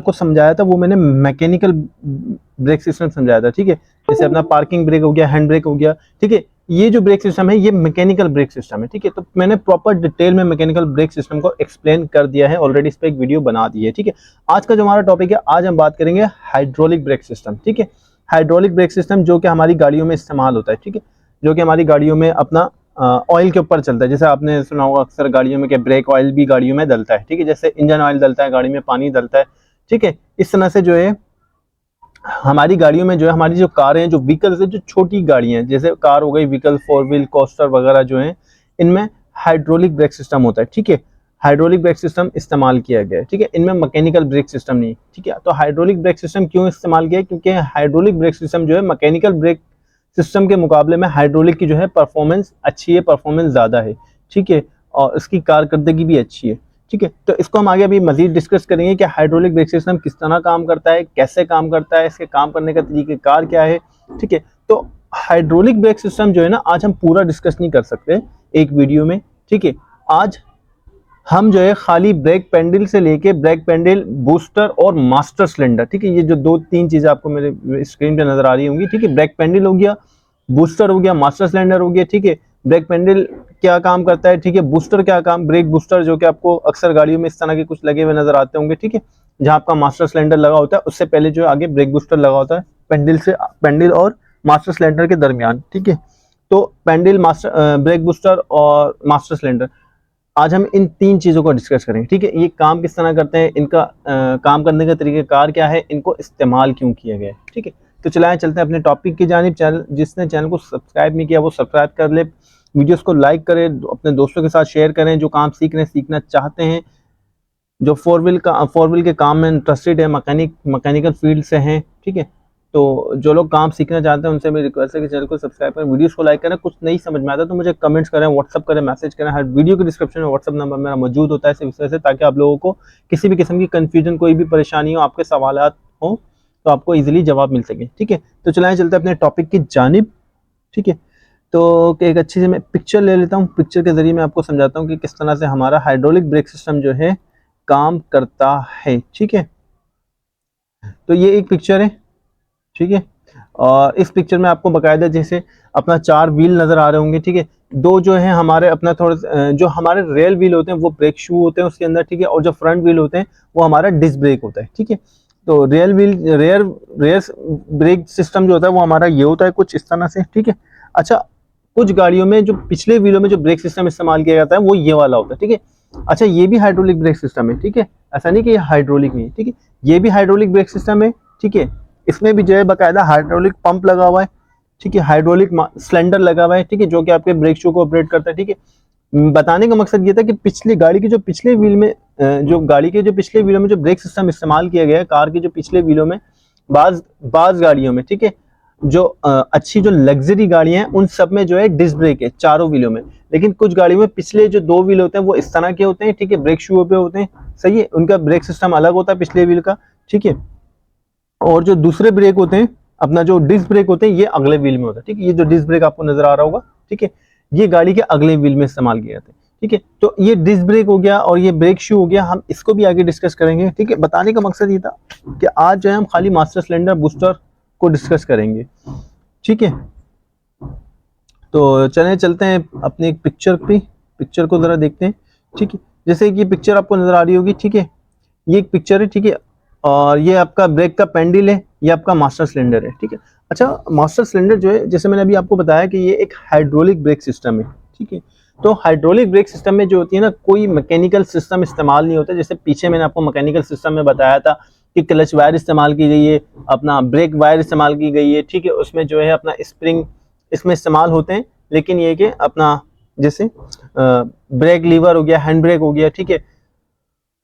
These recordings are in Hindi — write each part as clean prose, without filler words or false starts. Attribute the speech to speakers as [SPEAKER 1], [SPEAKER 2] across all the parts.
[SPEAKER 1] को समझाया था वो मैंने मैकेनिकल ब्रेक सिस्टम समझाया था, ठीक है। जैसे अपना पार्किंग ब्रेक हो गया, हैंड ब्रेक हो गया, ठीक है। ये जो ब्रेक सिस्टम है ये मैकेनिकल ब्रेक सिस्टम है, ठीक है। तो मैंने प्रॉपर डिटेल में मैकेनिकल ब्रेक सिस्टम को एक्सप्लेन कर दिया है ऑलरेडी, इस पर एक वीडियो बना दी है, ठीक है। आज का जो हमारा टॉपिक है, आज हम बात करेंगे हाइड्रोलिक ब्रेक सिस्टम, ठीक है। हाइड्रोलिक ब्रेक सिस्टम जो कि हमारी गाड़ियों में इस्तेमाल होता है, ठीक है। जो कि हमारी गाड़ियों में अपना ऑयल के ऊपर चलता है। जैसे आपने सुना होगा अक्सर गाड़ियों में कि ब्रेक ऑयल भी गाड़ियों में डलता है, ठीक है। जैसे इंजन ऑयल डलता है, गाड़ी में पानी डलता है, ठीक है। इस तरह से जो है हमारी गाड़ियों में जो है, हमारी जो कारें हैं, जो व्हीकल्स है, जो छोटी गाड़ियां हैं, जैसे कार हो गई, व्हीकल, 4 व्हील, कोस्टर वगैरह जो है, इनमें हाइड्रोलिक ब्रेक सिस्टम होता है, ठीक है। हाइड्रोलिक ब्रेक सिस्टम इस्तेमाल किया गया है, ठीक है। इनमें मैकेनिकल ब्रेक सिस्टम नहीं, ठीक है। तो हाइड्रोलिक ब्रेक सिस्टम क्यों इस्तेमाल किया है? क्योंकि हाइड्रोलिक ब्रेक सिस्टम जो है मैकेनिकल ब्रेक सिस्टम के मुकाबले में हाइड्रोलिक की जो है परफॉर्मेंस अच्छी है, परफॉर्मेंस ज़्यादा है, ठीक है। और इसकी कारकर्दगी भी अच्छी है, ठीक है। तो इसको हम आगे अभी मजीद डिस्कस करेंगे कि हाइड्रोलिक ब्रेक सिस्टम किस तरह काम करता है, कैसे काम करता है, इसके काम करने का तरीक़ेकार क्या है, ठीक है। तो हाइड्रोलिक ब्रेक सिस्टम जो है ना, आज हम पूरा डिस्कस नहीं कर सकते एक वीडियो में, ठीक है। आज हम जो है खाली ब्रेक पैडल से लेके ब्रेक पैडल, बूस्टर और मास्टर सिलेंडर, ठीक है। ये जो 2-3 चीजें आपको मेरे स्क्रीन पे नजर आ रही होंगी, ठीक है। ब्रेक पैडल हो गया, बूस्टर हो गया, मास्टर सिलेंडर हो गया, ठीक है। ब्रेक पैडल क्या काम करता है, ठीक है। बूस्टर क्या काम, ब्रेक बूस्टर जो कि आपको अक्सर गाड़ियों में इस तरह के कुछ लगे हुए नजर आते होंगे, ठीक है। जहां आपका मास्टर सिलेंडर लगा होता है, उससे पहले जो है आगे ब्रेक बूस्टर लगा होता है, पैडल और मास्टर सिलेंडर के दरमियान, ठीक है। तो पैडल, मास्टर, ब्रेक बूस्टर और मास्टर सिलेंडर, आज हम इन 3 चीज़ों को डिस्कस करेंगे, ठीक है। ये काम किस तरह करते हैं, इनका काम करने का तरीक़ेकार क्या है, इनको इस्तेमाल क्यों किया गया है, ठीक है। तो चलाएं, चलते हैं अपने टॉपिक की जानिब। चैनल जिसने चैनल को सब्सक्राइब नहीं किया वो सब्सक्राइब कर ले, वीडियोस को लाइक करें, अपने दोस्तों के साथ शेयर करें जो काम सीखना चाहते हैं, जो 4 व्हील के काम में इंटरेस्टेड है, मैकेनिकल फील्ड से हैं, ठीक है। तो जो लोग काम सीखना चाहते हैं उनसे मेरी रिक्वेस्ट है कि चैनल को सब्सक्राइब करें, वीडियोस को लाइक करें। कुछ नहीं समझ में आता तो मुझे कमेंट्स करें, व्हाट्सअप करें, मैसेज करें। हर वीडियो के डिस्क्रिप्शन में व्हाट्सअप नंबर मेरा मौजूद होता है इस वजह से, ताकि आप लोगों को किसी भी किस्म की कन्फ्यूजन, कोई भी परेशानी हो, आपके सवालात हो तो आपको ईजिली जवाब मिल सके, ठीक है। तो चलाएं, चलते अपने टॉपिक की जानिब, ठीक है। तो एक अच्छी से मैं पिक्चर ले लेता हूँ, पिक्चर के जरिए मैं आपको समझाता हूँ कि किस तरह से हमारा हाइड्रोलिक ब्रेक सिस्टम जो है काम करता है, ठीक है। तो ये एक पिक्चर है, ठीक है। और इस पिक्चर में आपको बकायदा जैसे अपना 4 व्हील नजर आ रहे होंगे, ठीक है। 2 जो है हमारे अपना थोड़ा जो हमारे रेल व्हील होते हैं वो ब्रेक शू होते हैं उसके अंदर, ठीक है। और जो फ्रंट व्हील होते हैं वो हमारा डिस्क ब्रेक होता है, ठीक है। तो रेयर ब्रेक सिस्टम जो होता है वो हमारा ये होता है कुछ इस तरह से, ठीक है। अच्छा, कुछ गाड़ियों में जो पिछले व्हीलों में जो ब्रेक सिस्टम इस्तेमाल किया जाता है वो ये वाला होता है, ठीक है। अच्छा, ये भी हाइड्रोलिक ब्रेक सिस्टम है, ठीक है। ऐसा नहीं कि ये हाइड्रोलिक नहीं है, ठीक है। ये भी हाइड्रोलिक ब्रेक सिस्टम है, ठीक है। इसमें भी जो है बाकायदा हाइड्रोलिक पंप लगा हुआ है, ठीक है। हाइड्रोलिक सिलेंडर लगा हुआ है, ठीक है, जो कि आपके ब्रेक शू को ऑपरेट करता है, ठीक है। बताने का मकसद ये था कि पिछली गाड़ी के जो पिछले व्हील में जो गाड़ी के जो पिछले व्हीलों में जो ब्रेक सिस्टम इस्तेमाल किया गया है, कार के जो पिछले व्हीलों में, बाज गाड़ियों में, ठीक है, जो अच्छी जो लग्जरी गाड़ियां हैं उन सब में जो है डिस्क ब्रेक है चारों व्हीलों में। लेकिन कुछ गाड़ियों में पिछले जो 2 व्हील होते हैं वो इस तरह के होते हैं, ठीक है, ब्रेक शू पे होते हैं, सही है। उनका ब्रेक सिस्टम अलग होता है पिछले व्हील का, ठीक है। और जो दूसरे ब्रेक होते हैं, अपना जो डिस्क ब्रेक होते हैं, ये अगले व्हील में होता है, ठीक है। ये जो डिस्क ब्रेक आपको नजर आ रहा होगा, ठीक है, ये गाड़ी के अगले व्हील में इस्तेमाल किए जाते हैं, ठीक है। तो ये डिस्क ब्रेक हो गया और ये ब्रेक शू हो गया, हम इसको भी आगे डिस्कस करेंगे, ठीक है। बताने का मकसद ये था कि आज जो है हम खाली मास्टर सिलेंडर, बूस्टर को डिस्कस करेंगे, ठीक है। तो चलते हैं अपनी एक पिक्चर पे, पिक्चर को जरा देखते हैं, ठीक है। जैसे कि ये पिक्चर आपको नजर आ रही होगी, ठीक है, ये एक पिक्चर है, ठीक है। और ये आपका ब्रेक का पैडल है, ये आपका मास्टर सिलेंडर है, ठीक है। अच्छा, मास्टर सिलेंडर जो है, जैसे मैंने अभी आपको बताया कि ये एक हाइड्रोलिक ब्रेक सिस्टम है, ठीक है। तो हाइड्रोलिक ब्रेक सिस्टम में जो होती है ना, कोई मैकेनिकल सिस्टम इस्तेमाल नहीं होता। जैसे पीछे मैंने आपको मैकेनिकल सिस्टम में बताया था कि क्लच वायर इस्तेमाल की गई है, अपना ब्रेक वायर इस्तेमाल की गई है, ठीक है। उसमें जो है अपना स्प्रिंग इसमें इस्तेमाल होते हैं, लेकिन ये कि अपना जैसे ब्रेक लीवर हो गया, हैंड ब्रेक हो गया, ठीक है।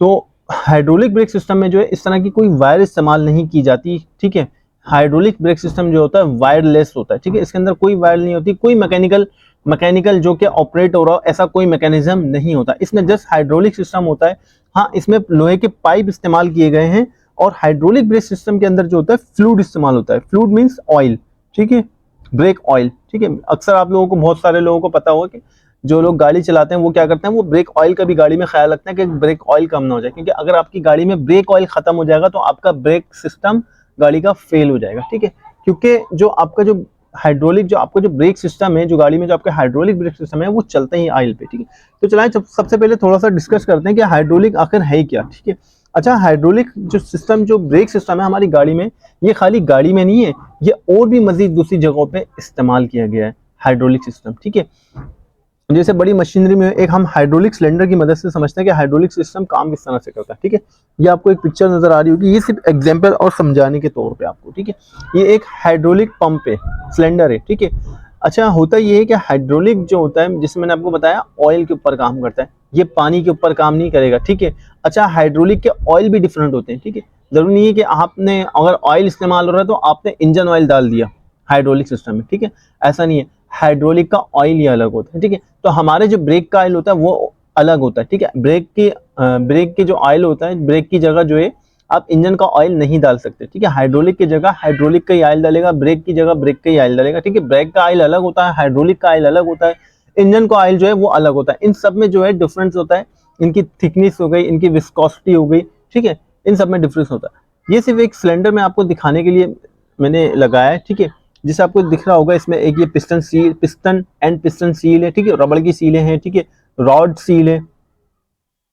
[SPEAKER 1] तो हाइड्रोलिक ब्रेक सिस्टम में जो है इस तरह की कोई वायर इस्तेमाल नहीं की जाती, ठीक है। हाइड्रोलिक ब्रेक सिस्टम जो होता है वायरलेस होता है, ठीक है। इसके अंदर कोई वायर नहीं होती, कोई मैकेनिकल जो कि ऑपरेट हो रहा हो ऐसा कोई मैकेनिज्म नहीं होता। इसमें जस्ट हाइड्रोलिक सिस्टम होता है। हाँ, इसमें लोहे के पाइप इस्तेमाल किए गए हैं। और हाइड्रोलिक ब्रेक सिस्टम के अंदर जो होता है फ्लूइड इस्तेमाल होता है। फ्लूइड मीन्स ऑयल, ठीक है, ब्रेक ऑयल, ठीक है। अक्सर आप लोगों को, बहुत सारे लोगों को पता होगा कि जो लोग गाड़ी चलाते हैं वो क्या करते हैं, वो ब्रेक ऑयल का भी गाड़ी में ख्याल रखते हैं कि ब्रेक ऑयल कम ना हो जाए, क्योंकि अगर आपकी गाड़ी में ब्रेक ऑयल खत्म हो जाएगा तो आपका ब्रेक सिस्टम गाड़ी का फेल हो जाएगा, ठीक है। क्योंकि जो आपका जो हाइड्रोलिक, जो आपका जो ब्रेक सिस्टम है, जो गाड़ी में जो आपका हाइड्रोलिक ब्रेक सिस्टम है, वो चलते ही ऑयल पे, ठीक है। तो चलाएं, सबसे पहले थोड़ा सा डिस्कस करते हैं कि हाइड्रोलिक आखिर है क्या, ठीक है। अच्छा, हाइड्रोलिक जो सिस्टम, जो ब्रेक सिस्टम है हमारी गाड़ी में, ये खाली गाड़ी में नहीं है, ये और भी मजीद दूसरी जगहों पे इस्तेमाल किया गया है हाइड्रोलिक सिस्टम, ठीक है। जैसे बड़ी मशीनरी में एक हम हाइड्रोलिक सिलेंडर की मदद से समझते हैं कि हाइड्रोलिक सिस्टम काम किस तरह से करता है, ठीक है। ये आपको एक पिक्चर नजर आ रही होगी, ये सिर्फ एग्जांपल और समझाने के तौर पे आपको, ठीक है। ये एक हाइड्रोलिक पंप है, सिलेंडर है, ठीक है। अच्छा, होता ये है कि हाइड्रोलिक जो होता है, जिसमें मैंने आपको बताया ऑयल के ऊपर काम करता है, ये पानी के ऊपर काम नहीं करेगा, ठीक है। अच्छा, हाइड्रोलिक के ऑयल भी डिफरेंट होते हैं, ठीक है। जरूरी नहीं है कि आपने अगर ऑयल इस्तेमाल हो रहा है तो आपने इंजन ऑयल डाल दिया हाइड्रोलिक सिस्टम में, ठीक है, ऐसा नहीं है। हाइड्रोलिक का ऑयल ही अलग होता है, ठीक है। तो हमारे जो ब्रेक का ऑयल होता है वो अलग होता है, ठीक है। ब्रेक के जो ऑयल होता है, ब्रेक की जगह जो है आप इंजन का ऑयल नहीं डाल सकते, ठीक है। हाइड्रोलिक की जगह हाइड्रोलिक का ही ऑयल डालेगा, ब्रेक की जगह ब्रेक का ही ऑयल डालेगा, ठीक है। ब्रेक का ऑयल अलग होता है, हाइड्रोलिक का ऑयल अलग होता है, इंजन का ऑयल जो है वो अलग होता है। इन सब में जो है डिफरेंस होता है, इनकी थिकनेस हो गई, इनकी विस्कोसिटी हो गई, ठीक है, इन सब में डिफरेंस होता है। ये सिर्फ एक सिलेंडर में आपको दिखाने के लिए मैंने लगाया है, ठीक है। जिसे आपको दिख रहा होगा, इसमें एक ये पिस्टन एंड पिस्टन सील है, ठीक है, रबड़ की सीलें हैं, ठीक है, रॉड सील है,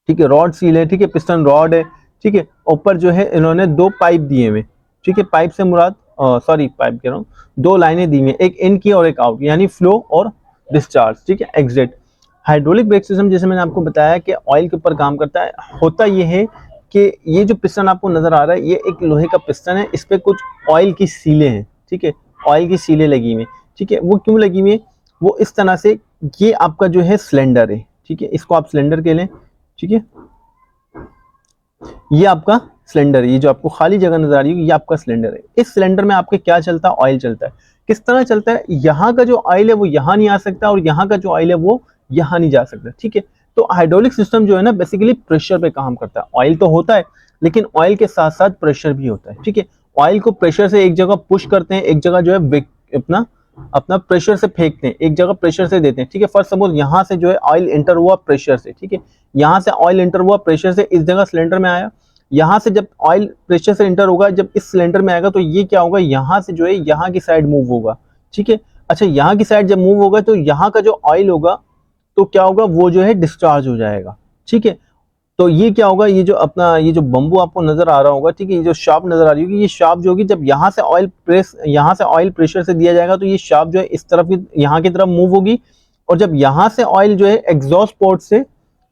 [SPEAKER 1] ठीक है, रॉड सील है, ठीक है, पिस्टन रॉड है, ठीक है। ऊपर जो है इन्होंने दो पाइप दिए हुए, ठीक है, पाइप से मुराद सॉरी पाइप कह रहा हूँ, दो लाइनें दी हुई हैं, एक इन की और एक आउट, यानी फ्लो और डिस्चार्ज, ठीक है, एग्जिट। हाइड्रोलिक ब्रेक सिस्टम, जैसे मैंने आपको बताया कि ऑयल के ऊपर काम करता है। होता ये है कि ये जो पिस्टन आपको नजर आ रहा है, ये एक लोहे का पिस्टन है, इस पे कुछ ऑयल की सीलें हैं, ठीक है, ऑयल की सीलें लगी हुई, ठीक है। वो क्यों लगी हुई है, वो इस तरह से, ये आपका जो है सिलेंडर है, ठीक है, इसको आप सिलेंडर कह लें, ठीक है। ये आपका सिलेंडर है, ये जो आपको खाली जगह नजर आ रही है, ये आपका सिलेंडर है। इस सिलेंडर में आपके क्या चलता है, ऑयल चलता है। किस तरह चलता है, यहाँ का जो ऑयल है वो यहाँ नहीं आ सकता, और यहाँ का जो ऑयल है वो यहाँ नहीं जा सकता, ठीक है। तो हाइड्रोलिक सिस्टम जो है ना, बेसिकली प्रेशर पे काम करता है। ऑयल तो होता है, लेकिन ऑयल के साथ साथ प्रेशर भी होता है, ठीक है। ऑयल को प्रेशर से एक जगह पुश करते हैं, एक जगह जो है अपना अपना प्रेशर से फेंकते हैं, एक जगह प्रेशर से देते हैं, ठीक है। फर्स्ट सपोज यहाँ से जो है ऑयल एंटर हुआ प्रेशर से, ठीक है, यहाँ से ऑयल एंटर हुआ प्रेशर से, इस जगह सिलेंडर में आया। यहाँ से जब ऑयल प्रेशर से एंटर होगा, जब इस सिलेंडर में आएगा, तो ये क्या होगा, यहाँ से जो है यहाँ की साइड मूव होगा, ठीक है। अच्छा, यहाँ की साइड जब मूव होगा तो यहाँ का जो ऑयल होगा तो क्या होगा, वो जो है डिस्चार्ज हो जाएगा, ठीक है। तो ये क्या होगा, ये जो अपना ये जो बम्बू आपको नजर आ रहा होगा, ठीक है, ये जो शार्प नजर आ रही होगी, ये शार्प जो होगी, जब यहाँ से ऑयल प्रेशर से दिया जाएगा तो ये शार्प जो है इस तरफ की, यहाँ की तरफ मूव होगी। और जब यहाँ से ऑयल जो है एग्जॉस्ट पोर्ट से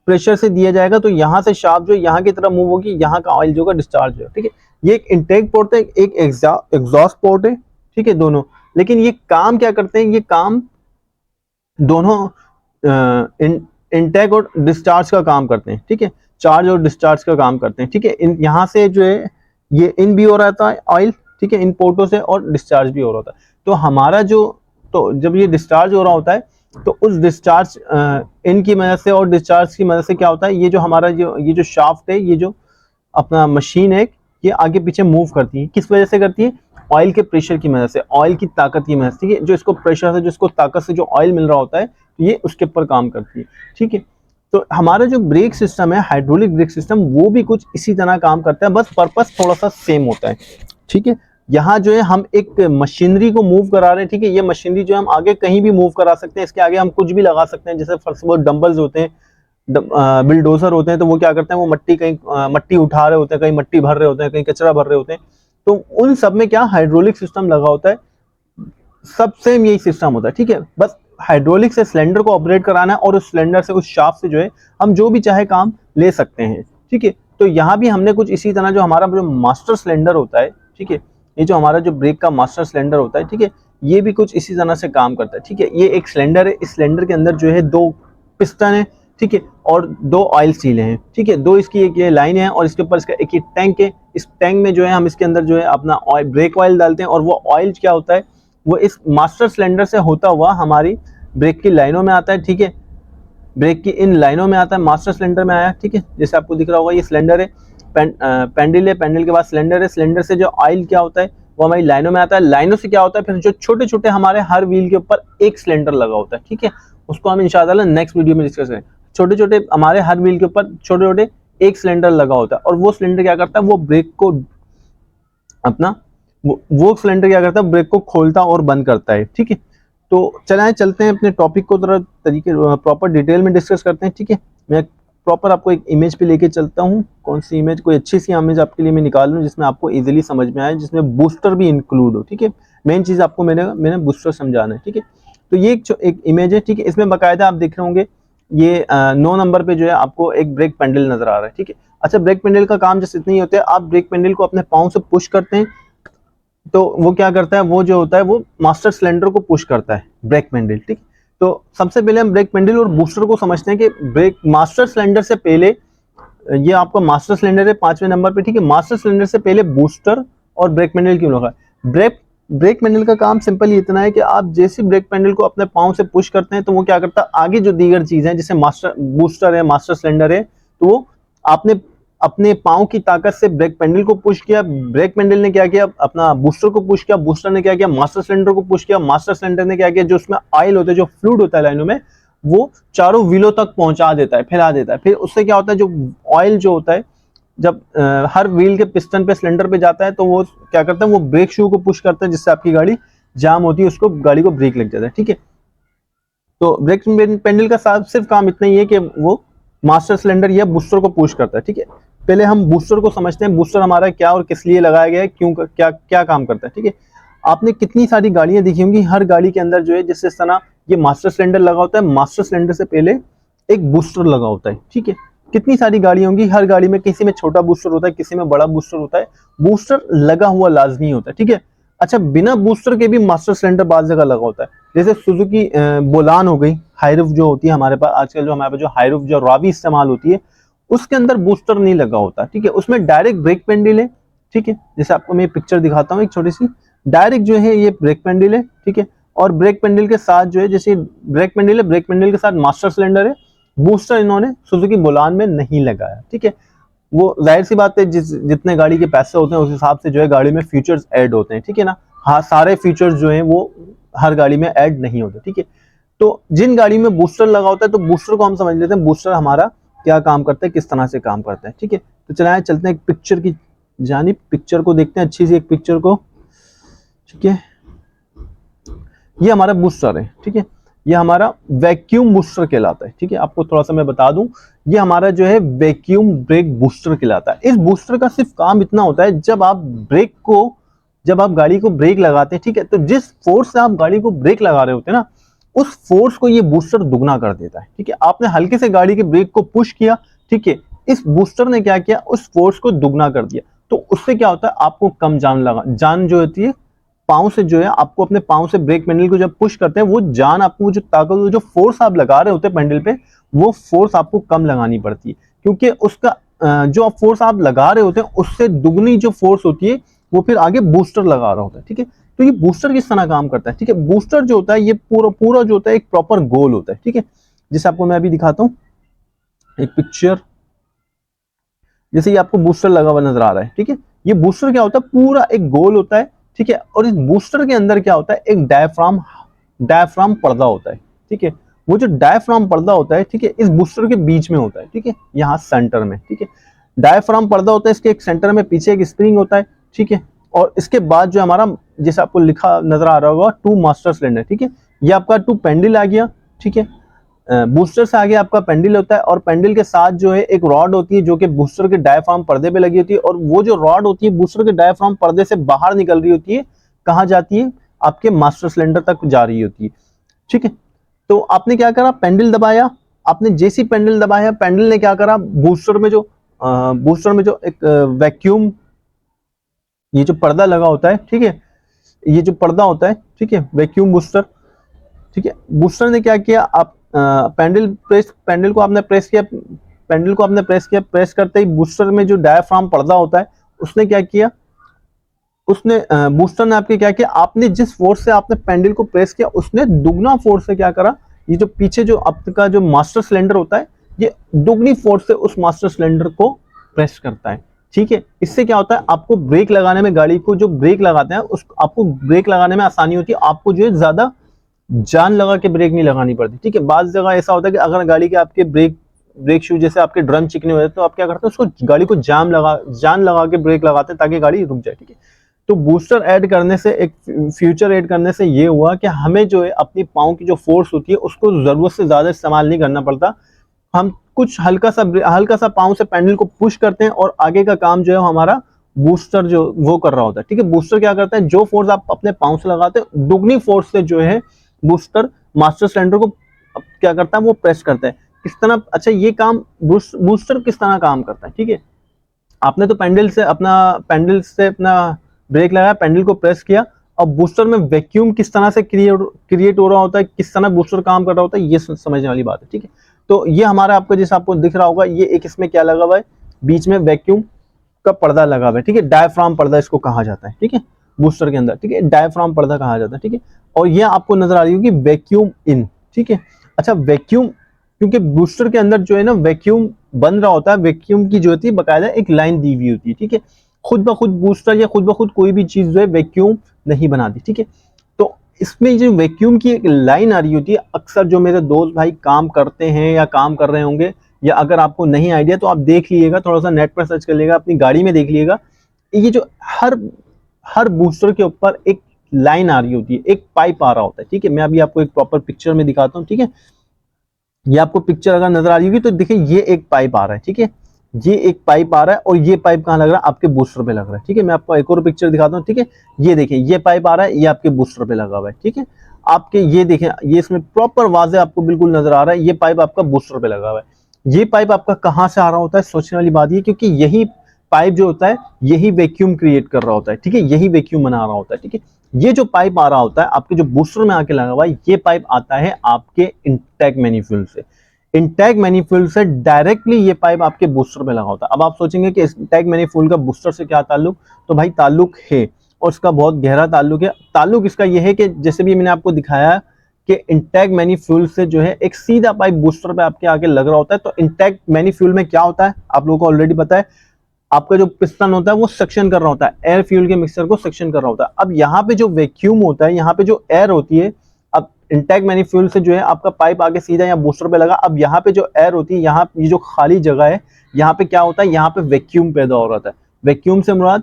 [SPEAKER 1] प्रेशर से दिया जाएगा तो यहाँ से शार्प जो है यहाँ की तरफ मूव होगी, यहाँ का ऑयल जो है डिस्चार्ज हो, ठीक है। ये एक इनटेक पोर्ट है, एक एग्जॉस्ट पोर्ट है, ठीक है, दोनों। लेकिन ये काम क्या करते हैं, ये काम दोनों इनटेक और डिस्चार्ज का काम करते हैं, ठीक है, चार्ज और डिस्चार्ज का काम करते हैं, ठीक है। इन यहाँ से जो है ये इन भी हो रहा है ऑयल, ठीक है, इन पोर्टों से, और डिस्चार्ज भी हो रहा होता है। तो हमारा जो, तो जब ये डिस्चार्ज हो रहा होता है तो उस डिस्चार्ज इन की मदद से और डिस्चार्ज की मदद से क्या होता है, ये जो हमारा ये जो शाफ्ट है, ये जो अपना मशीन है, ये आगे पीछे मूव करती है। किस वजह से करती है, ऑयल के प्रेशर की मदद से, ऑयल की ताकत की मदद से, ठीक है। जो इसको प्रेशर से, जो इसको ताकत से जो ऑयल मिल रहा होता है, ये उसके ऊपर काम करती है, ठीक है। तो हमारा जो ब्रेक सिस्टम है, हाइड्रोलिक ब्रेक सिस्टम, वो भी कुछ इसी तरह काम करता है, बस पर्पस थोड़ा सा सेम होता है, ठीक है। यहाँ जो है हम एक मशीनरी को मूव करा रहे हैं, ठीक है। ये मशीनरी जो है हम आगे कहीं भी मूव करा सकते हैं, इसके आगे हम कुछ भी लगा सकते हैं। जैसे फर्स्ट ऑफ ऑल डंबल्स होते हैं, बिल्डोजर होते हैं, तो वो क्या करते हैं, वो मट्टी उठा रहे होते हैं, कहीं मट्टी भर रहे होते हैं, कहीं कचरा भर रहे होते हैं। तो उन सब में क्या हाइड्रोलिक सिस्टम लगा होता है, सब सेम यही सिस्टम होता है, ठीक है। बस हाइड्रोलिक से सिलेंडर को ऑपरेट कराना है, और उस सिलेंडर से, उस शाफ्ट से जो है हम जो भी चाहे काम ले सकते हैं, ठीक है। तो यहाँ भी हमने कुछ इसी तरह, जो हमारा जो मास्टर सिलेंडर होता है, ठीक है, ये जो हमारा जो ब्रेक का मास्टर सिलेंडर होता है, ठीक है, ये भी कुछ इसी तरह से काम करता है, ठीक है। ये एक सिलेंडर है, इस सिलेंडर के अंदर जो है दो पिस्टन है, ठीक है, और दो ऑयल सीलें हैं, ठीक है, दो इसकी एक ये लाइन है, और इसके ऊपर इसका एक ये टैंक है। इस टैंक में जो है हम इसके अंदर जो है अपना ऑयल, ब्रेक ऑयल डालते हैं, और वो ऑयल क्या होता है, वो इस मास्टर सिलेंडर से होता हुआ हमारी ब्रेक की लाइनों में आता है, ठीक है। ब्रेक की इन लाइनों में आता है, मास्टर सिलेंडर में आया, ठीक है। जैसे आपको दिख रहा होगा, ये सिलेंडर है, पेंडल है, पेंडल के बाद सिलेंडर है, सिलेंडर से जो ऑयल क्या होता है वो हमारी लाइनों में आता है, लाइनों से क्या होता है, फिर जो छोटे छोटे हमारे हर व्हील के ऊपर एक सिलेंडर लगा होता है, ठीक है, उसको हम इंशाअल्लाह नेक्स्ट वीडियो में डिस्कस करें। छोटे छोटे हमारे हर व्हील के ऊपर छोटे छोटे एक सिलेंडर लगा होता है, और वो सिलेंडर क्या करता है, वो ब्रेक को अपना वो सिलेंडर क्या करता है, ब्रेक को खोलता और बंद करता है। ठीक है, तो चलते हैं अपने टॉपिक को थोड़ा तरीके प्रॉपर डिटेल में डिस्कस करते हैं। ठीक है, मैं प्रॉपर आपको एक इमेज पे लेके चलता हूँ। कौन सी इमेज, कोई अच्छी सी इमेज आपके लिए मैं निकाल लूँ जिसमें आपको इजीली समझ में आए, जिसमें बूस्टर भी इंक्लूड हो। ठीक है, मेन चीज आपको मैंने बूस्टर समझाना है। ठीक है, तो ये एक इमेज है। ठीक है, इसमें बाकायदा आप देख रहे होंगे ये 9 नंबर पे जो है आपको एक ब्रेक पेंडल नजर आ रहा है। ठीक है, अच्छा, ब्रेक पेंडल का काम जैसे इतना ही होता है, आप ब्रेक पेंडल को अपने पाँव से पुश करते हैं तो वो क्या करता है, वो जो होता है वो मास्टर सिलेंडर को पुश करता है ब्रेक पेंडल। ठीक, तो सबसे पहले हम ब्रेक पेंडल और बूस्टर को समझते हैं कि ब्रेक मास्टर सिलेंडर से पहले, ये आपका मास्टर सिलेंडर है 5वें नंबर पे। ठीक है, मास्टर सिलेंडर से पहले बूस्टर और ब्रेक पेंडल क्यों लगा। ब्रेक पेंडल का काम सिंपल इतना है कि आप जैसे ब्रेक पेंडल को अपने पाँव से पुश करते हैं तो वो क्या करता है, आगे जो दीगर चीजें हैं जैसे मास्टर बूस्टर है, मास्टर सिलेंडर है, तो वो आपने अपने पाँव की ताकत से ब्रेक पेंडल को पुश किया, ब्रेक पेंडल ने क्या किया, अपना बूस्टर को पुश किया, बूस्टर ने क्या किया, मास्टर सिलेंडर को पुश किया, मास्टर सिलेंडर ने क्या किया, जो उसमें ऑयल होता है, जो फ्लूइड होता है लाइनों में, वो चारों व्हीलों तक पहुंचा देता है, फैला देता है। फिर उससे क्या होता है, जो ऑयल जो होता है जब हर व्हील के पिस्टन पे सिलेंडर पे जाता है तो वो क्या करता है, वो ब्रेक शू को पुश करता है, जिससे आपकी गाड़ी जाम होती है, उसको गाड़ी को ब्रेक लग जाता है। ठीक है, तो ब्रेक पेंडल का सिर्फ काम इतना ही है कि वो मास्टर सिलेंडर या बूस्टर को पुश करता है। ठीक है, पहले हम बूस्टर को समझते हैं, बूस्टर हमारा क्या और किस लिए लगाया गया है, क्यों, क्या क्या काम करता है। ठीक है, आपने कितनी सारी गाड़ियां देखी होंगी, हर गाड़ी के अंदर जो है जिस तरह ये मास्टर सिलेंडर लगा होता है, मास्टर सिलेंडर से पहले एक बूस्टर लगा होता है। ठीक है, कितनी सारी गाड़ियां होंगी, हर गाड़ी में किसी में छोटा बूस्टर होता है, किसी में बड़ा बूस्टर होता है, बूस्टर लगा हुआ लाजमी होता है। ठीक है, अच्छा, बिना बूस्टर के भी मास्टर सिलेंडर बाज जगह लगा होता है, जैसे सुजुकी बोलान हो गई, हाईरूफ जो होती है हमारे पास आजकल, जो हमारे पास जो हाईरूफ जो रावी इस्तेमाल होती है, उसके अंदर बूस्टर नहीं लगा होता। ठीक है, उसमें डायरेक्ट ब्रेक पेंडल है। ठीक है, जैसे आपको मैं पिक्चर दिखाता हूँ एक छोटी सी, डायरेक्ट जो है ये ब्रेक पेंडल है। ठीक है, और ब्रेक पेंडल के साथ जो है, जैसे ब्रेक पेंडल है, ब्रेक पेंडल के साथ मास्टर सिलेंडर है, बूस्टर इन्होंने सुजुकी बोलान में नहीं लगाया। ठीक है, वो जाहिर सी बात है, जितने गाड़ी के पैसे होते हैं उस हिसाब से जो है गाड़ी में फीचर्स ऐड होते हैं। ठीक है ना, हाँ, सारे फीचर्स जो हैं वो हर गाड़ी में ऐड नहीं होते। ठीक है, तो जिन गाड़ी में बूस्टर लगा होता है तो बूस्टर को हम समझ लेते हैं, बूस्टर हमारा क्या काम करता है, किस तरह से काम करता है। ठीक है, तो चलते हैं एक पिक्चर की जानिब, पिक्चर को देखते हैं अच्छी सी एक पिक्चर को। ठीक है, ये हमारा बूस्टर है। ठीक है, ये हमारा वैक्यूम बूस्टर कहलाता है। ठीक है, आपको थोड़ा सा मैं बता दूं, ये हमारा जो है वैक्यूम ब्रेक बूस्टर कहलाता है। इस बूस्टर का सिर्फ काम इतना होता है, जब आप गाड़ी को ब्रेक लगाते हैं, ठीक है, तो जिस फोर्स से आप गाड़ी को ब्रेक लगा रहे होते हैं ना, उस फोर्स को ये बूस्टर दुगना कर देता है। ठीक है, आपने हल्के से गाड़ी के ब्रेक को पुश किया, ठीक है, इस बूस्टर ने क्या किया, उस फोर्स को दुगना कर दिया, तो उससे क्या होता है, आपको कम जान जो होती है पाँव से, जो है आपको अपने पाँव से ब्रेक पेडल को जब पुश करते हैं, वो जान आपको, जो ताकत, जो फोर्स आप लगा रहे होते हैं पेडल पे, वो फोर्स आपको कम लगानी पड़ती है, क्योंकि उसका जो फोर्स आप लगा रहे होते हैं उससे दुगनी जो फोर्स होती है वो फिर आगे बूस्टर लगा रहा होता है। ठीक है, तो ये बूस्टर किस तरह काम करता है। ठीक है, बूस्टर जो होता है ये पूरा जो होता है एक प्रॉपर गोल होता है। ठीक है, जैसे आपको मैं अभी दिखाता हूँ एक पिक्चर, जैसे ये आपको बूस्टर लगा हुआ नजर आ रहा है। ठीक है, ये बूस्टर क्या होता है, पूरा एक गोल होता है। ठीक है, और इस बूस्टर के अंदर क्या होता है, एक डायफ्राम पर्दा होता है। ठीक है, वो जो डायफ्राम पर्दा होता है, ठीक है, इस बूस्टर के बीच में होता है। ठीक है, यहाँ सेंटर में। ठीक है, डायफ्राम पर्दा होता है, इसके एक सेंटर में पीछे एक स्प्रिंग होता है। ठीक है, और इसके बाद जो हमारा, जैसे आपको लिखा नजर आ रहा होगा, 2 मास्टर सिलेंडर। ठीक है, ये आपका 2 पेंडल आ गया। ठीक है, बूस्टर से आगे आपका पेंडल होता है, और पेंडल के साथ जो है एक रॉड होती है जो कि बूस्टर के डायफ्राम पर्दे पे लगी होती है, और वो जो रॉड होती है बूस्टर के डायफ्राम पर्दे से बाहर निकल रही होती है, कहाँ जाती है, आपके मास्टर सिलेंडर तक जा रही होती है। ठीक है, तो आपने क्या करा, पेंडल दबाया, आपने जैसी पेंडल दबाया, पेंडल ने क्या करा, बूस्टर में जो एक वैक्यूम, ये जो पर्दा लगा होता है, ठीक है, ये जो पर्दा होता है, ठीक है, वैक्यूम बूस्टर। ठीक है, बूस्टर ने क्या किया, आप पेंडल को आपने प्रेस किया, प्रेस करते ही बूस्टर में जो डायफ्राम पर्दा होता है उसने क्या किया, बूस्टर ने आपके क्या किया, आपने जिस फोर्स से आपने पेंडल को प्रेस किया उसने दुगना फोर्स से क्या करा, ये जो पीछे जो आपका जो मास्टर सिलेंडर होता है, ये दुगनी फोर्स से उस मास्टर सिलेंडर को प्रेस करता है। ठीक है, इससे क्या होता है, आपको ब्रेक लगाने में, गाड़ी को जो ब्रेक लगाते हैं आपको ब्रेक लगाने में आसानी होती है, आपको जो है ज्यादा जान लगा के ब्रेक नहीं लगानी पड़ती, ठीक है। बाज़ जगह ऐसा होता है कि अगर गाड़ी के आपके ब्रेक शू जैसे आपके ड्रम चिकने हो जाते तो आप क्या करते हैं, उसको गाड़ी को जान लगा के ब्रेक लगाते हैं ताकि गाड़ी रुक जाए, ठीक है। तो बूस्टर ऐड करने से, एक फ्यूचर ऐड करने से ये हुआ कि हमें जो है अपनी पाँव की जो फोर्स होती है उसको ज़रूरत से ज़्यादा इस्तेमाल नहीं करना पड़ता। हम कुछ हल्का सा पाँव से पैडल को पुश करते हैं और आगे का काम जो है हमारा बूस्टर जो वो कर रहा होता है, ठीक है। बूस्टर क्या करता है, जो फोर्स आप अपने पाँव से लगाते हैं दुगनी फोर्स से जो है बूस्टर मास्टर सिलेंडर को क्या करता है, वो प्रेस करता है। किस तरह, अच्छा ये काम बूस्टर किस तरह काम करता है, ठीक है। आपने तो पैडल से अपना ब्रेक लगाया, पैडल को प्रेस किया, अब बूस्टर में वैक्यूम किस तरह से क्रिएट हो रहा होता है, किस तरह बूस्टर काम कर रहा होता है, ये समझने वाली बात है, ठीक है। तो ये हमारा आपको जैसे आपको दिख रहा होगा, ये एक इसमें क्या लगा हुआ है, बीच में वैक्यूम का पर्दा लगा हुआ है, ठीक है। डायफ्राम पर्दा इसको कहा जाता है, ठीक है, बूस्टर के अंदर, ठीक है, डायफ्राम पर्दा कहा जाता है, ठीक है। और ये आपको नजर आ रही होगी वैक्यूम इन, ठीक है। अच्छा वैक्यूम, क्योंकि बूस्टर के अंदर जो है ना वैक्यूम बन रहा होता है, वैक्यूम की जो होती है बकायदा एक लाइन दी हुई होती है, ठीक है। खुद ब खुद बूस्टर या खुद ब खुद कोई भी चीज जो है वैक्यूम नहीं बनाती, ठीक है। तो इसमें जो वैक्यूम की एक लाइन आ रही होती है, अक्सर जो मेरे दोस्त भाई काम करते हैं या काम कर रहे होंगे, या अगर आपको नहीं आइडिया तो आप देख लीजिएगा, थोड़ा सा नेट पर सर्च कर लीजिएगा, अपनी गाड़ी में देख लीजिएगा, ये जो हर बूस्टर के ऊपर एक लाइन आ रही होती है, एक पाइप आ रहा होता है, ठीक है। मैं अभी आपको एक प्रॉपर पिक्चर में दिखाता हूँ, ठीक है। ये आपको पिक्चर अगर नजर आ रही होगी तो देखिए ये एक पाइप आ रहा है, ठीक है, ये एक पाइप आ रहा है और ये पाइप कहाँ लग रहा है, आपके बूस्टर पे लग रहा है, ठीक है। मैं आपको एक और पिक्चर दिखाता हूँ, ठीक है। ये देखिए ये पाइप आ रहा है, ये आपके बूस्टर पे लगा हुआ है, ठीक है। आपके ये देखें, ये इसमें प्रॉपर वाजे आपको बिल्कुल नजर आ रहा है, ये पाइप आपका बूस्टर पे लगा हुआ है। ये पाइप आपका कहाँ से आ रहा होता है, सोचने वाली बात ये, क्योंकि यही पाइप जो होता है यही वैक्यूम क्रिएट कर रहा होता है, ठीक है, यही वैक्यूम बना रहा होता है, ठीक है। ये जो पाइप आ रहा होता है आपके जो बूस्टर में आके लगा हुआ है, ये पाइप आता है आपके इंटेक मैनिफोल्ड से। इंटेक मैनिफोल्ड से डायरेक्टली ये पाइप आपके बूस्टर पे लगा होता है। अब आप सोचेंगे कि इंटेक मैनिफोल्ड का बूस्टर से क्या ताल्लुक, तो भाई ताल्लुक है और इसका बहुत गहरा ताल्लुक है। ताल्लुक इसका यह है कि जैसे भी मैंने आपको दिखाया कि इंटेक मैनिफोल्ड से जो है एक सीधा पाइप बूस्टर पे आपके आगे लग रहा होता है। तो इंटेक मैनिफोल्ड में क्या होता है आप लोगों को ऑलरेडी पता है, आपका जो पिस्टन होता है वो सक्शन कर रहा होता है, एयर फ्यूल के मिक्सचर को सक्शन कर रहा होता है। अब यहाँ पे जो वैक्यूम होता है, यहाँ पे जो एयर होती है, अब इंटेक मैनिफोल्ड से जो है आपका पाइप आगे सीधा यहाँ बूस्टर पे लगा, अब यहाँ पे जो एयर होती है, यहाँ ये जो खाली जगह है, यहाँ पे क्या होता है, यहाँ पे वैक्यूम पैदा हो रहा है। वैक्यूम से मुराद